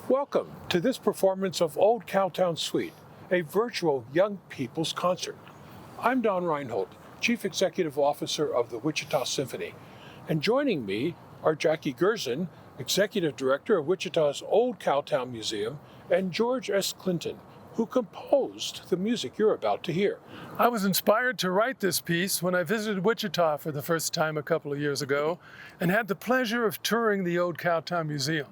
Welcome to this performance of Old Cowtown Suite, a virtual young people's concert. I'm Don Reinhold, Chief Executive Officer of the Wichita Symphony, and joining me are Jackie Gerson, Executive Director of Wichita's Old Cowtown Museum, and George S. Clinton, who composed the music you're about to hear. I was inspired to write this piece when I visited Wichita for the first time a couple of years ago and had the pleasure of touring the Old Cowtown Museum.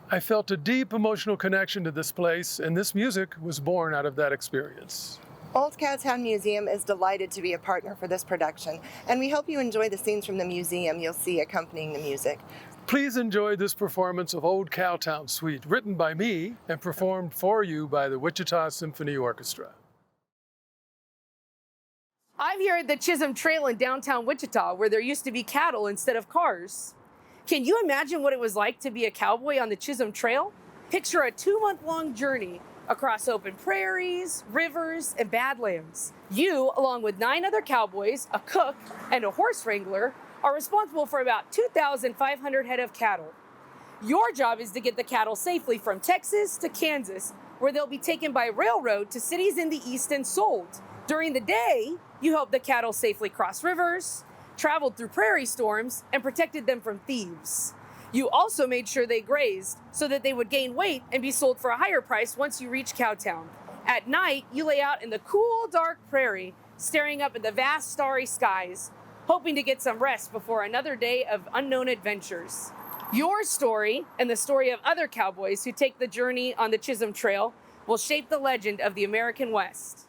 I felt a deep emotional connection to this place, and this music was born out of that experience. Old Cowtown Museum is delighted to be a partner for this production, and we hope you enjoy the scenes from the museum you'll see accompanying the music. Please enjoy this performance of Old Cowtown Suite, written by me and performed for you by the Wichita Symphony Orchestra. I'm here at the Chisholm Trail in downtown Wichita, where there used to be cattle instead of cars. Can you imagine what it was like to be a cowboy on the Chisholm Trail? Picture a 2-month-long journey across open prairies, rivers, and badlands. You, along with 9 other cowboys, a cook, and a horse wrangler, are responsible for about 2,500 head of cattle. Your job is to get the cattle safely from Texas to Kansas, where they'll be taken by railroad to cities in the east and sold. During the day, you help the cattle safely cross rivers, traveled through prairie storms, and protected them from thieves. You also made sure they grazed so that they would gain weight and be sold for a higher price once you reach Cowtown. At night, you lay out in the cool, dark prairie, staring up at the vast starry skies, hoping to get some rest before another day of unknown adventures. Your story, and the story of other cowboys who take the journey on the Chisholm Trail, will shape the legend of the American West.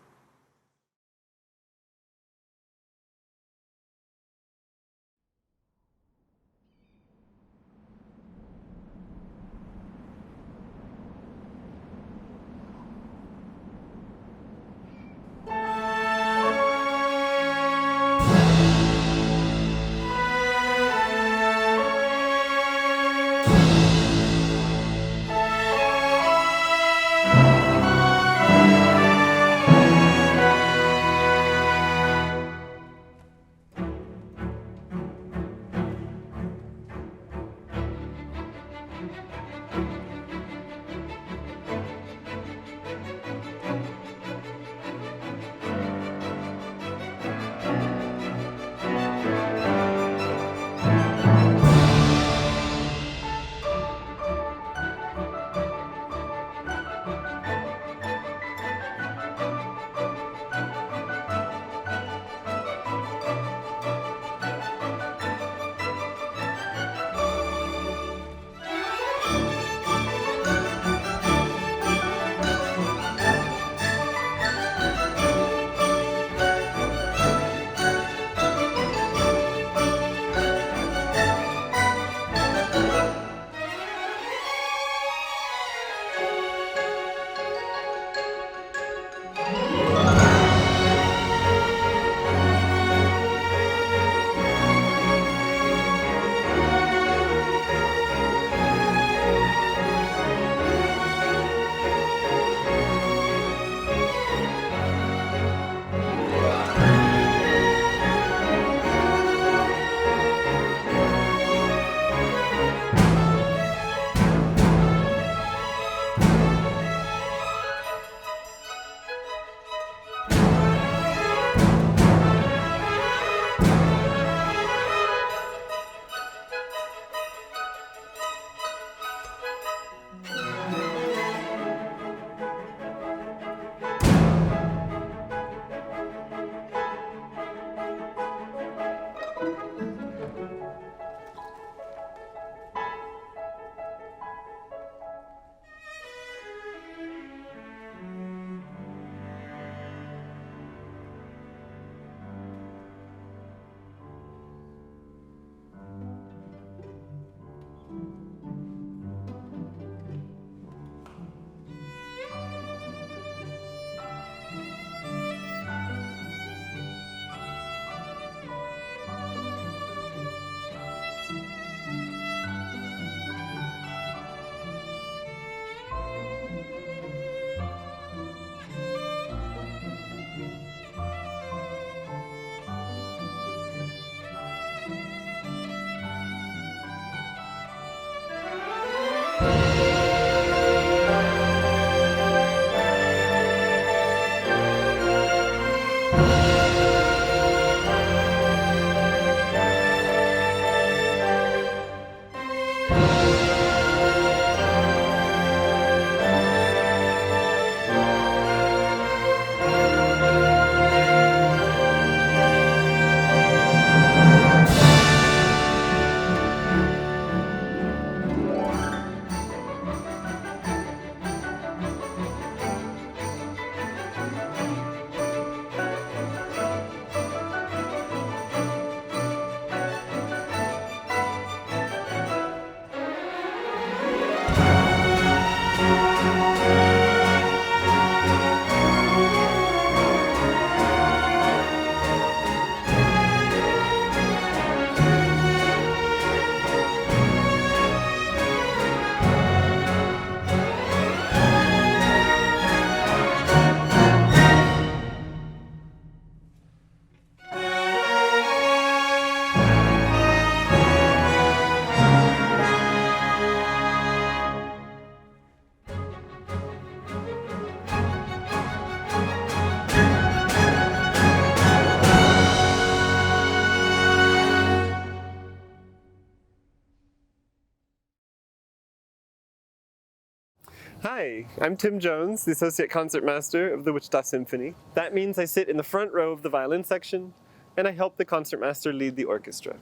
Hi, I'm Tim Jones, the Associate Concertmaster of the Wichita Symphony. That means I sit in the front row of the violin section, and I help the concertmaster lead the orchestra.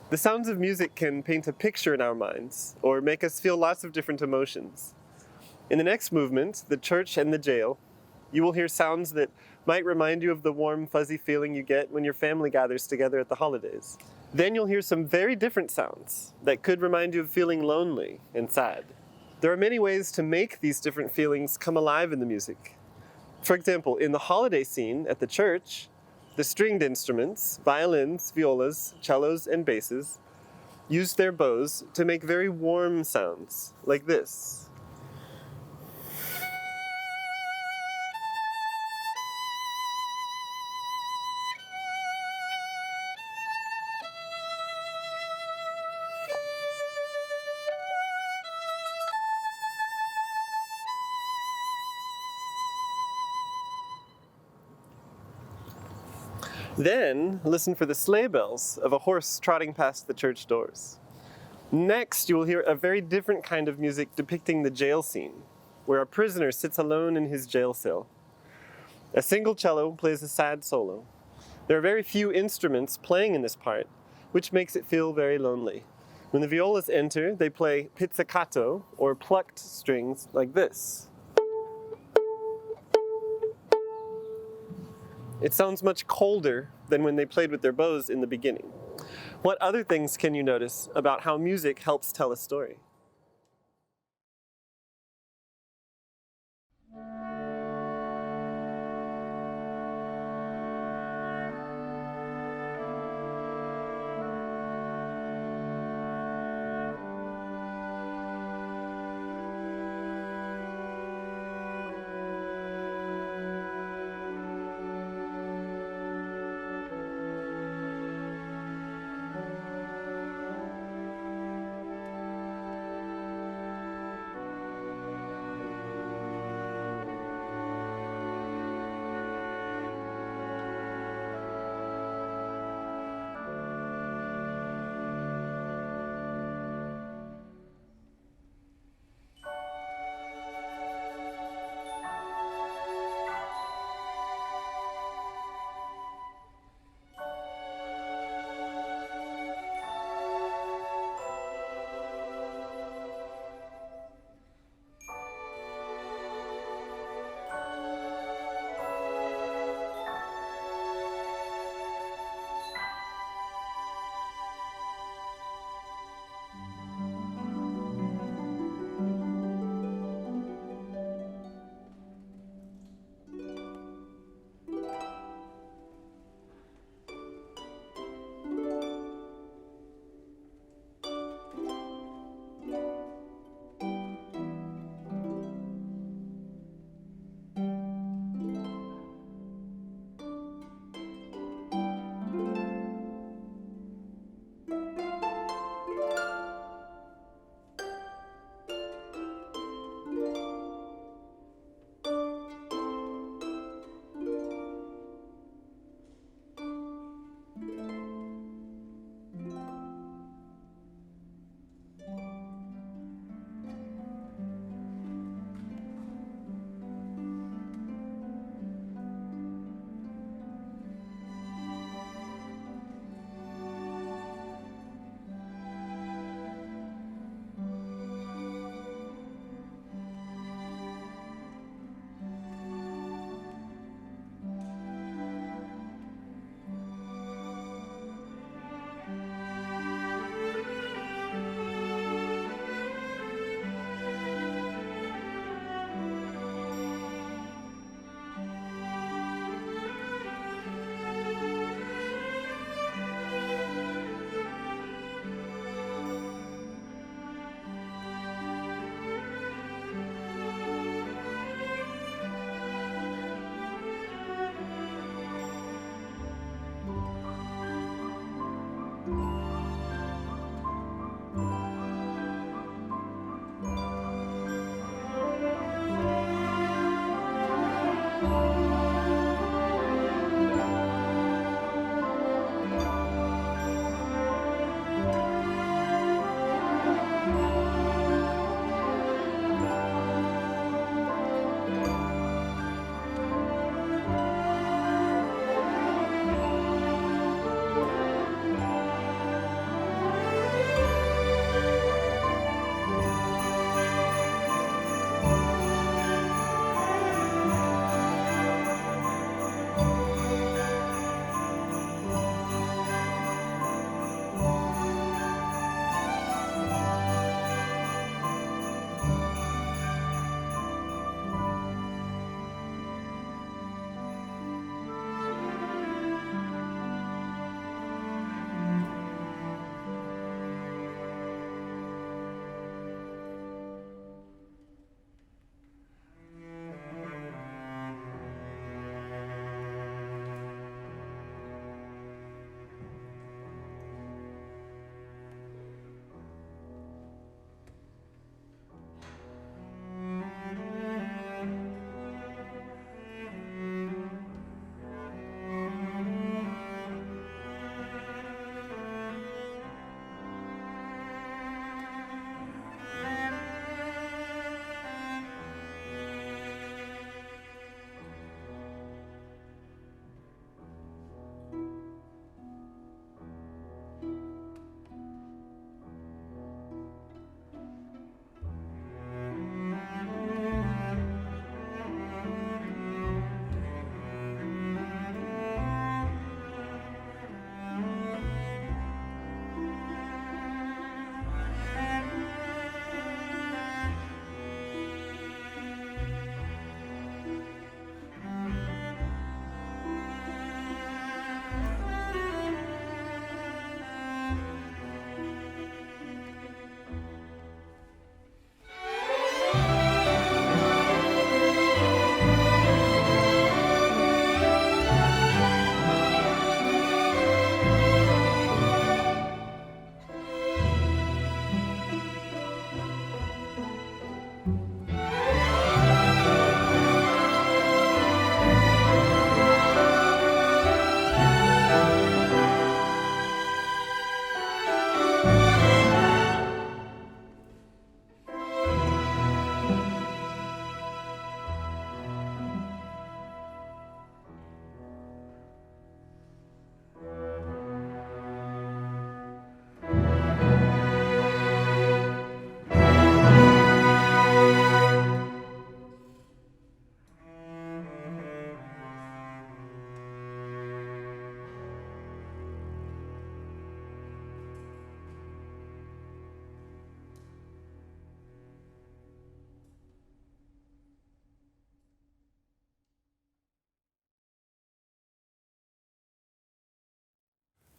The sounds of music can paint a picture in our minds, or make us feel lots of different emotions. In the next movement, The Church and the Jail, you will hear sounds that might remind you of the warm, fuzzy feeling you get when your family gathers together at the holidays. Then you'll hear some very different sounds that could remind you of feeling lonely and sad. There are many ways to make these different feelings come alive in the music. For example, in the holiday scene at the church, the stringed instruments, violins, violas, cellos, and basses, used their bows to make very warm sounds, like this. Then, listen for the sleigh bells of a horse trotting past the church doors. Next, you will hear a very different kind of music depicting the jail scene, where a prisoner sits alone in his jail cell. A single cello plays a sad solo. There are very few instruments playing in this part, which makes it feel very lonely. When the violas enter, they play pizzicato, or plucked strings, like this. It sounds much colder than when they played with their bows in the beginning. What other things can you notice about how music helps tell a story?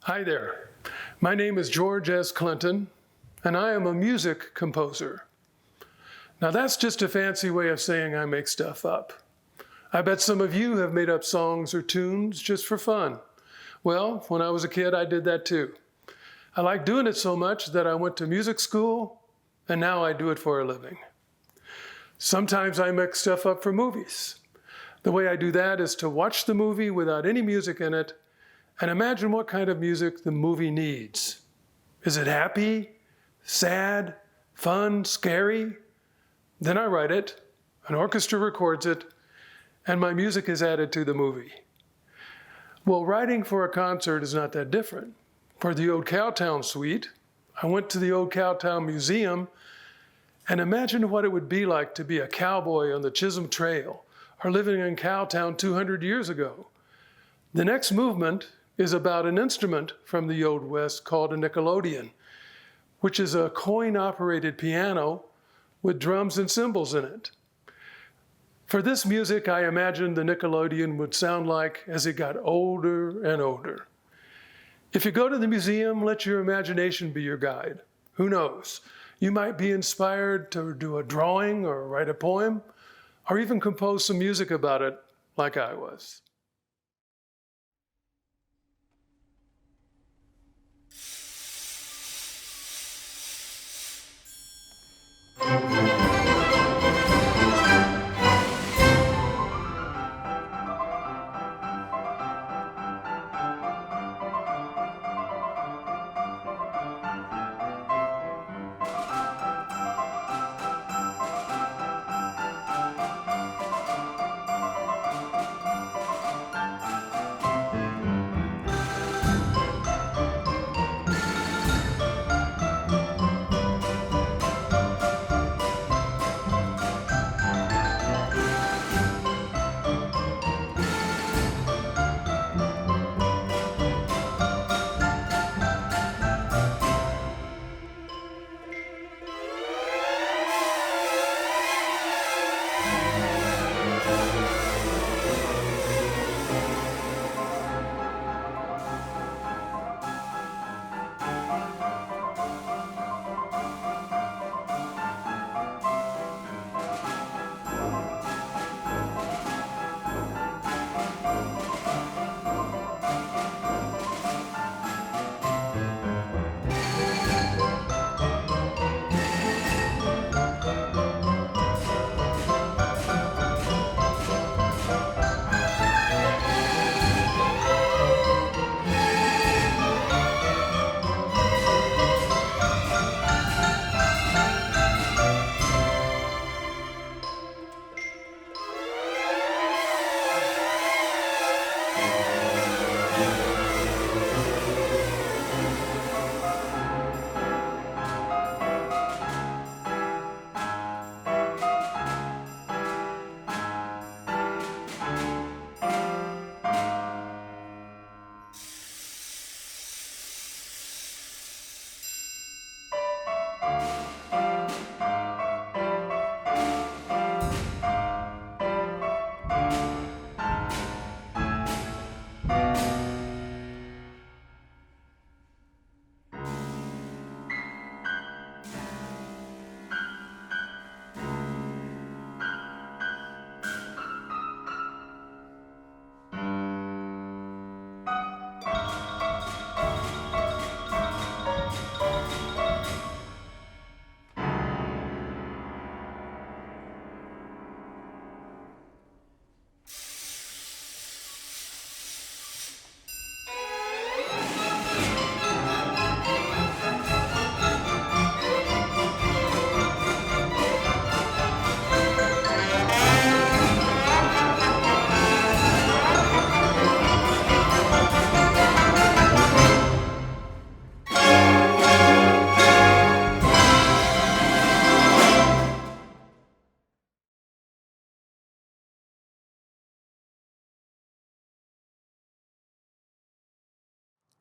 Hi there. My name is George S. Clinton, and I am a music composer. Now that's just a fancy way of saying I make stuff up. I bet some of you have made up songs or tunes just for fun. Well, when I was a kid, I did that too. I liked doing it so much that I went to music school, and now I do it for a living. Sometimes I make stuff up for movies. The way I do that is to watch the movie without any music in it and imagine what kind of music the movie needs. Is it happy, sad, fun, scary? Then I write it, an orchestra records it, and my music is added to the movie. Well, writing for a concert is not that different. For the old Cowtown suite, I went to the old Cowtown Museum and imagined what it would be like to be a cowboy on the Chisholm Trail or living in Cowtown 200 years ago. The next movement is about an instrument from the Old West called a nickelodeon, which is a coin-operated piano with drums and cymbals in it. For this music, I imagined the nickelodeon would sound like as it got older and older. If you go to the museum, let your imagination be your guide. Who knows? You might be inspired to do a drawing or write a poem, or even compose some music about it like I was.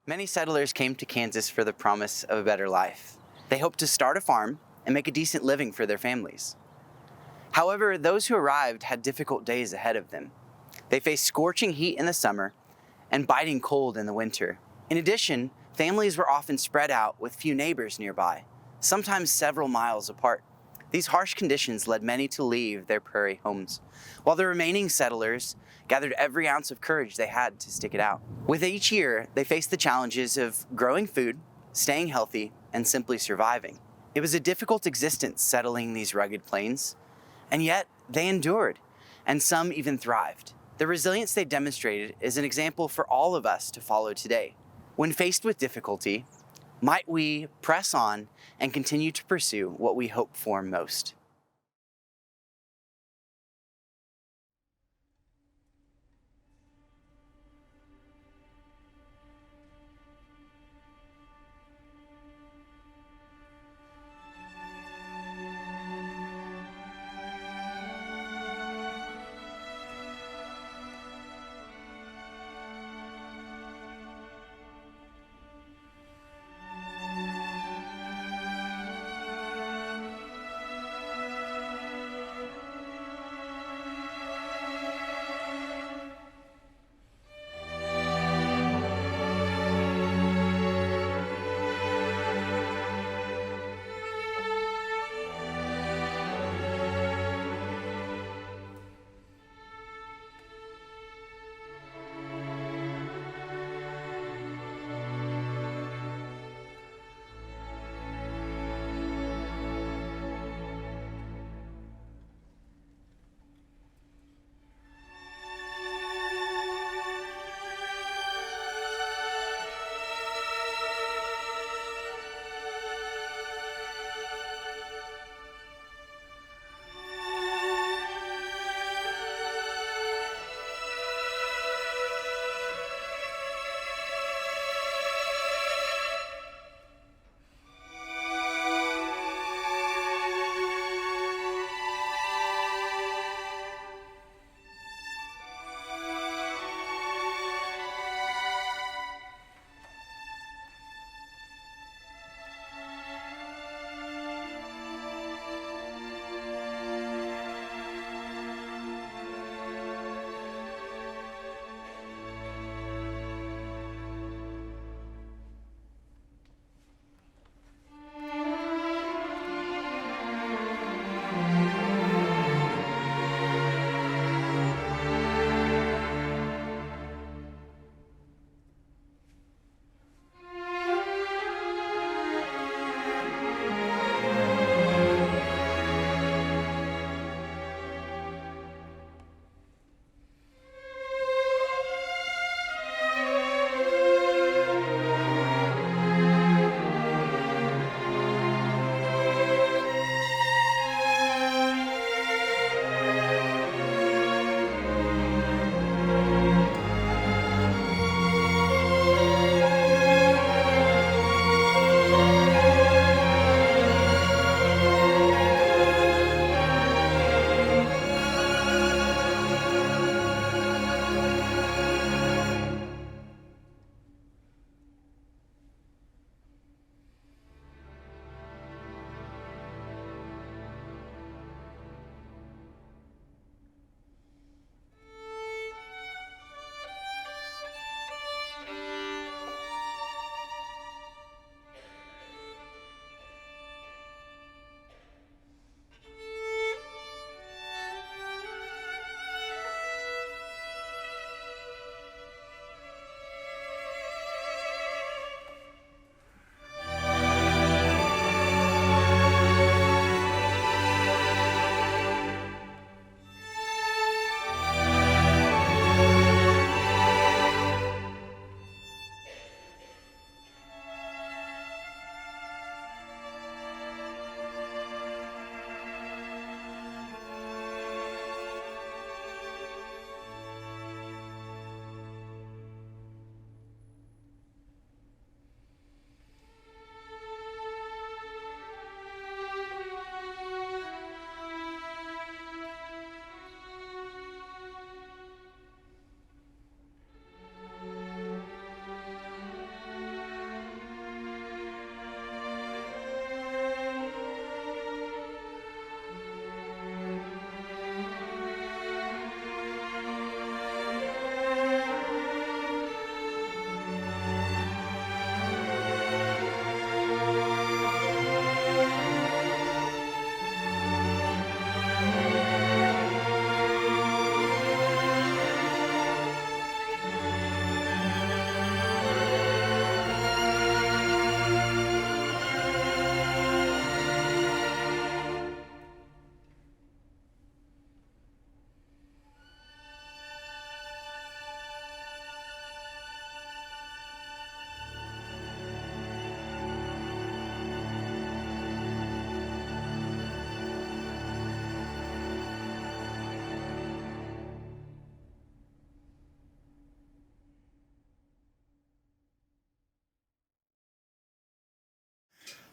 Many settlers came to Kansas for the promise of a better life. They hoped to start a farm and make a decent living for their families. However, those who arrived had difficult days ahead of them. They faced scorching heat in the summer and biting cold in the winter. In addition, Families were often spread out with few neighbors nearby, sometimes several miles apart. These harsh conditions led many to leave their prairie homes, while the remaining settlers gathered every ounce of courage they had to stick it out. With each year, they faced the challenges of growing food, staying healthy, and simply surviving. It was a difficult existence settling these rugged plains, and yet they endured, and some even thrived. The resilience they demonstrated is an example for all of us to follow today. When faced with difficulty, might we press on and continue to pursue what we hope for most?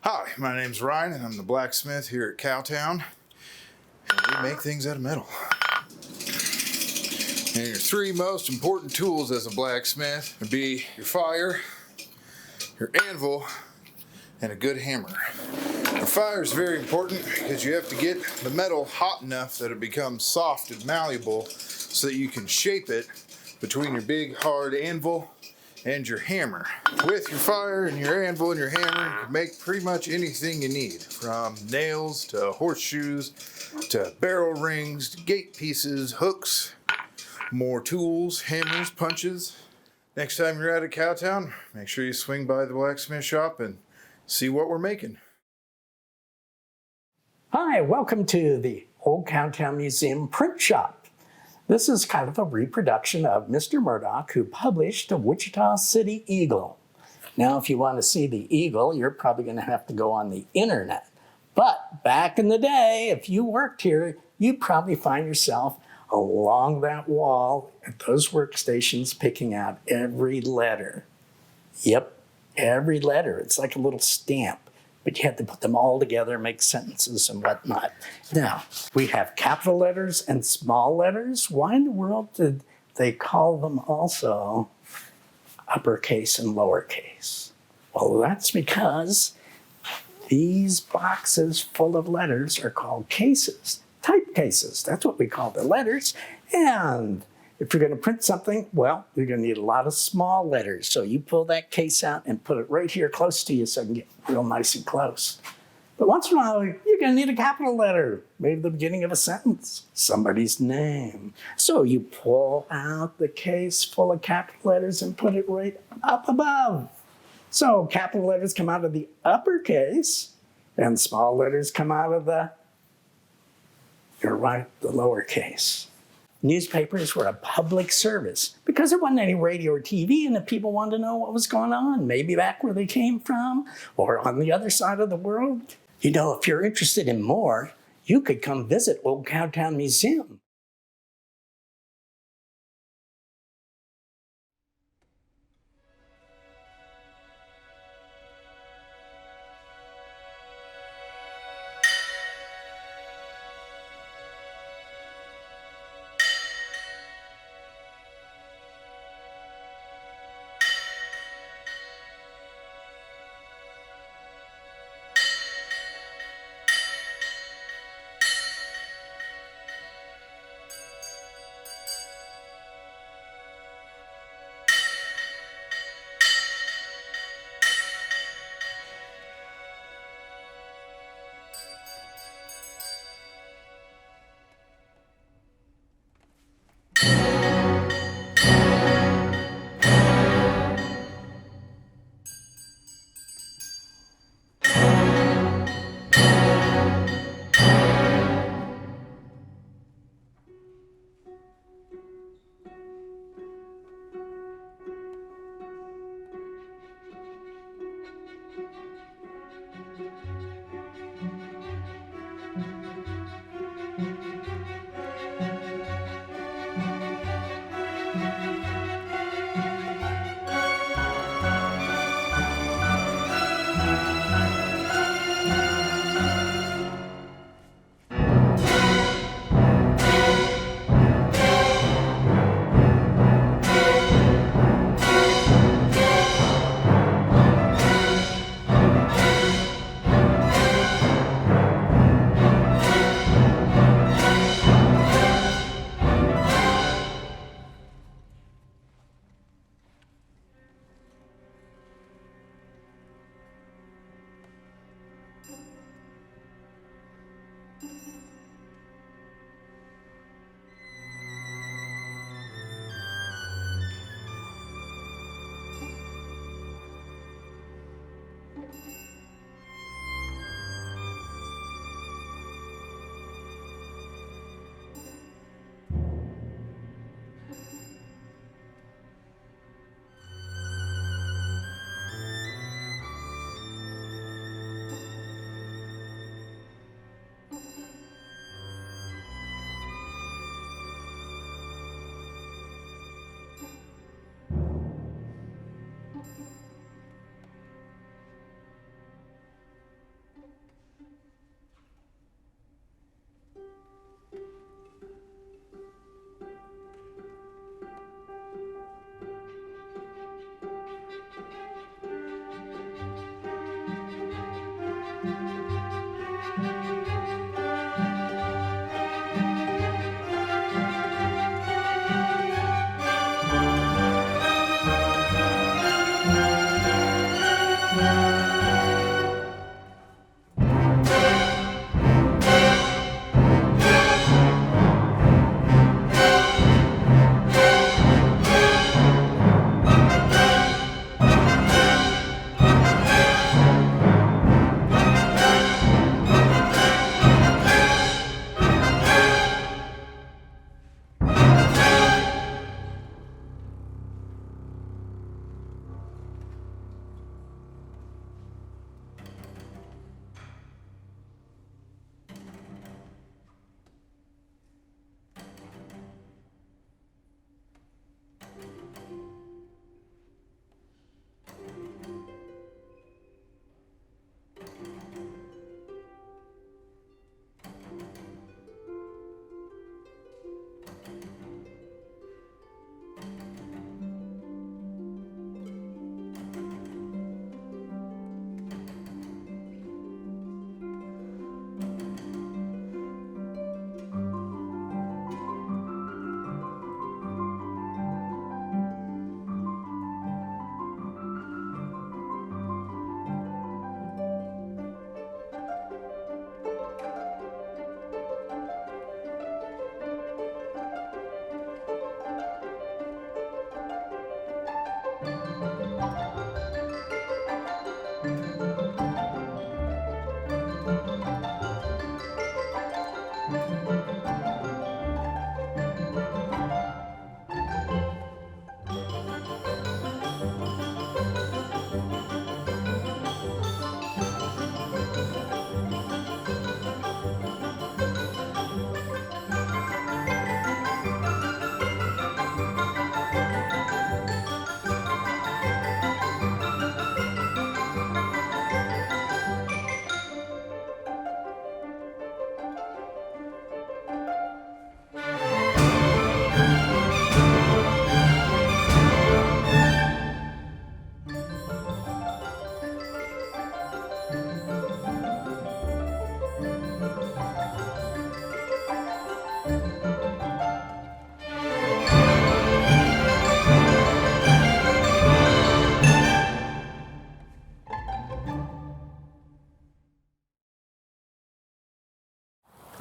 Hi, my name's Ryan, and I'm the blacksmith here at Cowtown, and we make things out of metal. And your three most important tools as a blacksmith would be your fire, your anvil, and a good hammer. The fire is very important because you have to get the metal hot enough that it becomes soft and malleable so that you can shape it between your big hard anvil and your hammer. With your fire and your anvil and your hammer, you can make pretty much anything you need, from nails to horseshoes to barrel rings to gate pieces, hooks, more tools, hammers, punches. Next time you're out at Cowtown, make sure you swing by the blacksmith shop and see what we're making. Hi, welcome to the Old Cowtown Museum print shop. This is kind of a reproduction of Mr. Murdoch, who published the Wichita City Eagle. Now, if you want to see the eagle, you're probably going to have to go on the internet. But back in the day, if you worked here, you'd probably find yourself along that wall at those workstations picking out every letter. Yep, every letter. It's like a little stamp. But you had to put them all together, make sentences and whatnot. Now, we have capital letters and small letters. Why in the world did they call them also uppercase and lowercase? Well, that's because these boxes full of letters are called cases, type cases. That's what we call the letters. And if you're going to print something, well, you're going to need a lot of small letters. So you pull that case out and put it right here close to you so it can get real nice and close. But once in a while, you're going to need a capital letter, maybe the beginning of a sentence, somebody's name. So you pull out the case full of capital letters and put it right up above. So capital letters come out of the uppercase and small letters come out of the lowercase. Newspapers were a public service because there wasn't any radio or TV, and the people wanted to know what was going on, maybe back where they came from or on the other side of the world. You know, if you're interested in more, you could come visit Old Cowtown Museum.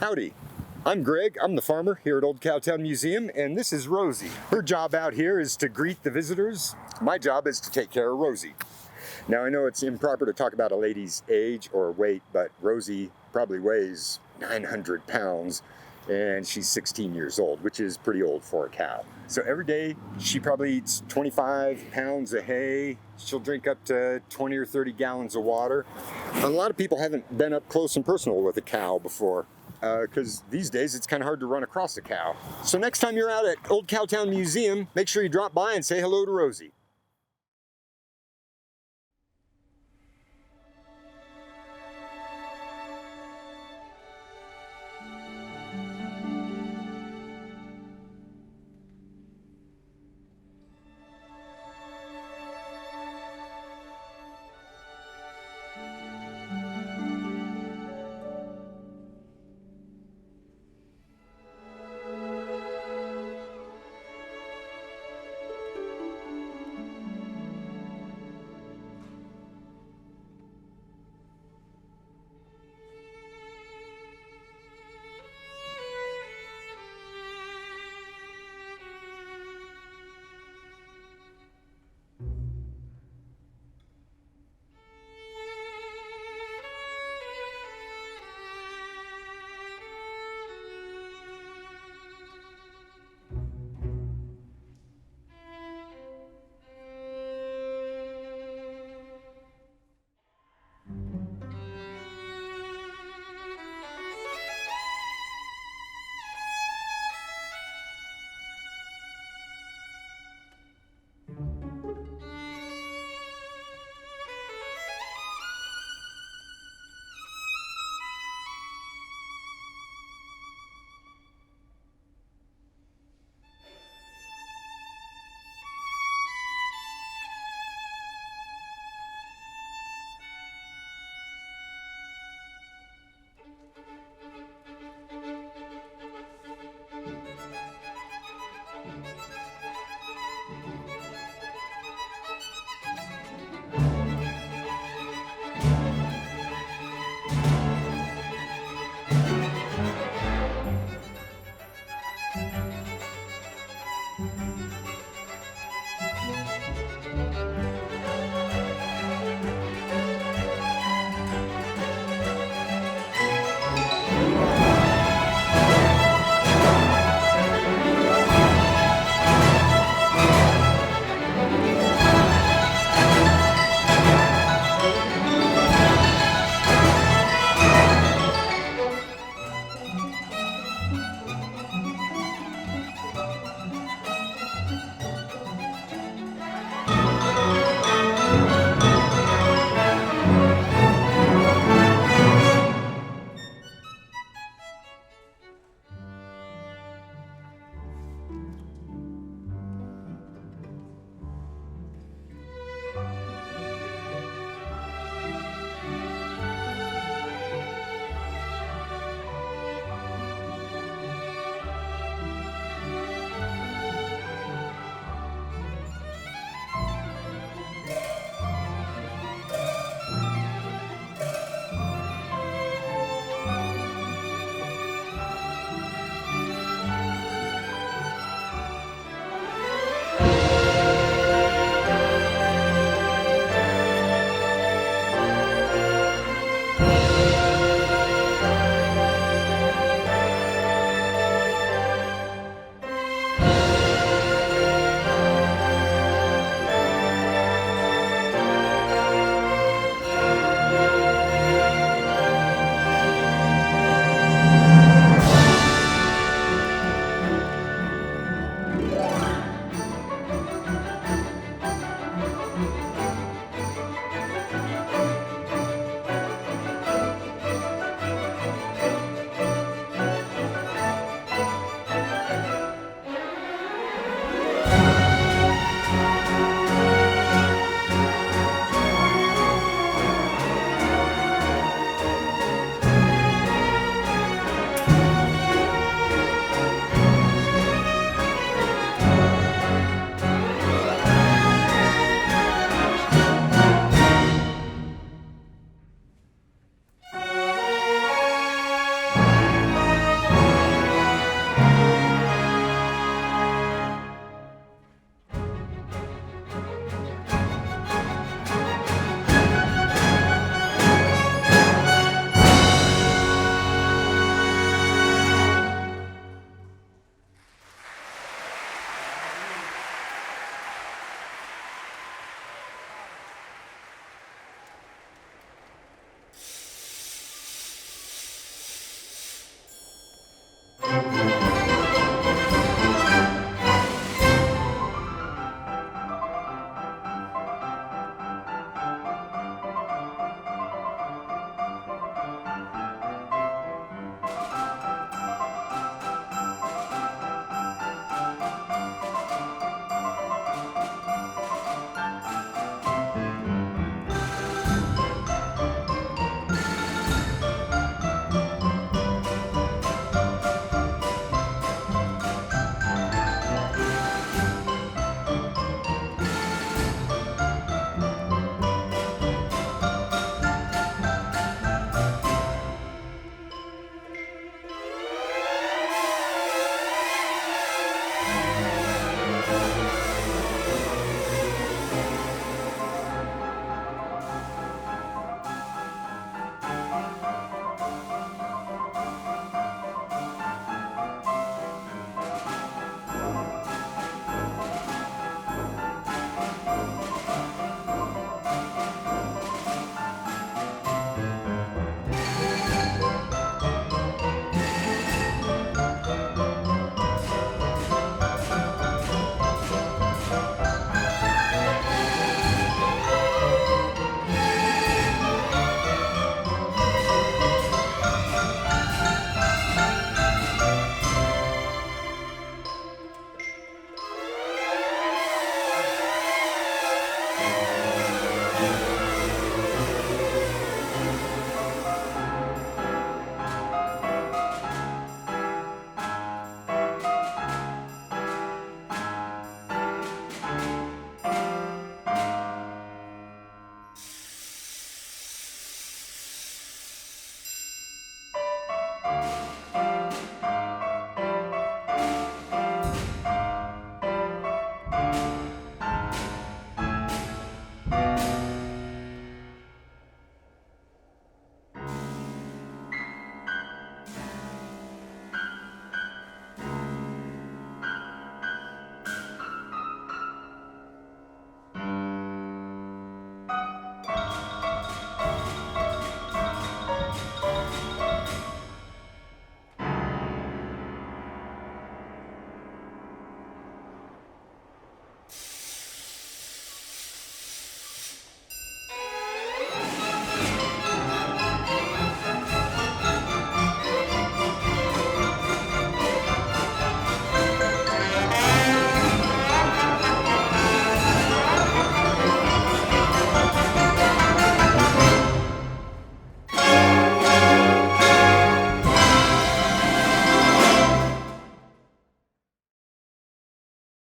Howdy, I'm Greg. I'm the farmer here at Old Cowtown Museum, and this is Rosie. Her job out here is to greet the visitors. My job is to take care of Rosie. Now, I know it's improper to talk about a lady's age or weight, but Rosie probably weighs 900 pounds, and she's 16 years old, which is pretty old for a cow. So every day, she probably eats 25 pounds of hay. She'll drink up to 20 or 30 gallons of water. A lot of people haven't been up close and personal with a cow before, because these days it's kind of hard to run across a cow. So next time you're out at Old Cowtown Museum, make sure you drop by and say hello to Rosie.